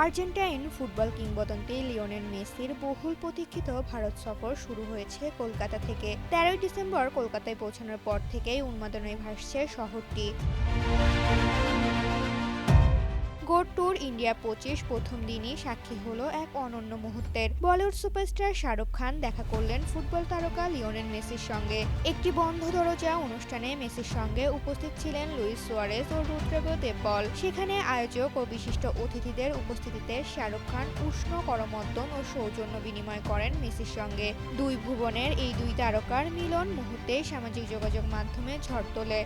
Argentine football কিংবদন্তি Lionel মেসির বহুল প্রতীক্ষিত ভারত সফর শুরু হয়েছে কলকাতা থেকে। ১৩ই ডিসেম্বর কলকাতায় পৌঁছানোর পর থেকেই উন্মাদনায় ভাসছে শহরটি। গোট ট্যুর ইন্ডিয়া ২৫ প্রথম দিনই সাক্ষী হলো এক অনন্য মুহূর্তের। বলিউড সুপারস্টার শাহরুখ খান দেখা করলেন ফুটবল তারকা লিওনেল মেসির সঙ্গে। একটি বন্ধ দরজা অনুষ্ঠানে মেসির সঙ্গে উপস্থিত ছিলেন লুইস সুয়ারেজ ও রুদ্রিগো দেব্বল। সেখানে আয়োজক ও বিশিষ্ট অতিথিদের উপস্থিতিতে শাহরুখ খান উষ্ণ করমর্দন ও সৌজন্য বিনিময় করেন মেসির সঙ্গে। দুই ভুবনের এই দুই তারকার মিলন মুহূর্তে সামাজিক যোগাযোগ মাধ্যমে ঝড় তোলে।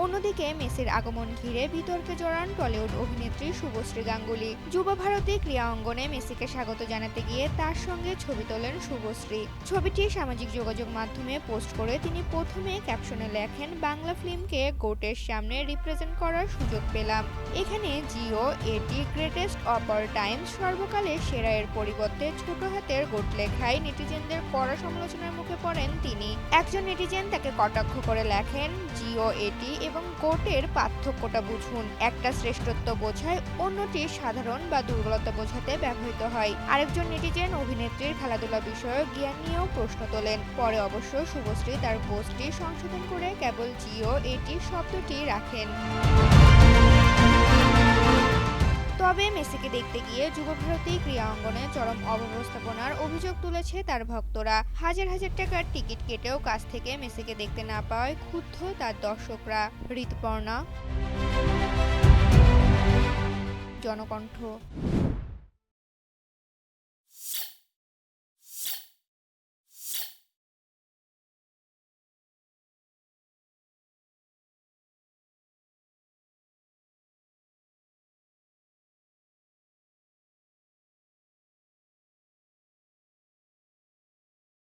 অন্যদিকে মেসির আগমন ঘিরে বিতর্কে জড়ান টলিউড অভিনেত্রী শুভশ্রী গাঙ্গুলি। যুব ভারতী ক্রীড়া অঙ্গনে মেসিকে স্বাগত জানাতে গিয়ে তার সঙ্গে ছবি তোলেন শুভশ্রী। ছবিটি সামাজিক যোগাযোগ মাধ্যমে পোস্ট করে তিনি প্রথমে ক্যাপশনে লেখেন, বাংলা ফিল্মকে গোটের সামনে রিপ্রেজেন্ট করার সুযোগ পেলাম। এখানে জিও এটি গ্রেটেস্ট অফ অল টাইমস সর্বকালের সেরা এর পরিবর্তে ছোট হাতের গোট লেখায় নেটিজেনদের কড়া সমালোচনার মুখে পড়েন তিনি। একজন নেটিজেন তাকে কটাক্ষ করে লেখেন, জিও এটি এবং গোটের পার্থক্যটা বুঝুন। একটা শ্রেষ্ঠত্ব বোঝায়, অন্যটি সাধারণ বা দুর্বলতা বোঝাতে ব্যবহৃত হয়। আরেকজন নেটিজেন অভিনেত্রীর খেলাধুলা বিষয়ক জ্ঞান নিয়েও প্রশ্ন তোলেন। পরে অবশ্য শুভশ্রী তার পোস্টটি সংশোধন করে কেবল জিও এটি শব্দটি রাখেন। তবে মেসিকে দেখতে গিয়ে যুবভারতী ক্রীড়া অঙ্গনে চরম অব্যবস্থাপনার অভিযোগ তুলেছে তার ভক্তরা। হাজার হাজার টাকার টিকিট কেটেও কাছ থেকে মেসিকে দেখতে না পাওয়ায় ক্ষুব্ধ তার দর্শকরা। ঋতুপর্ণা, জনকণ্ঠ।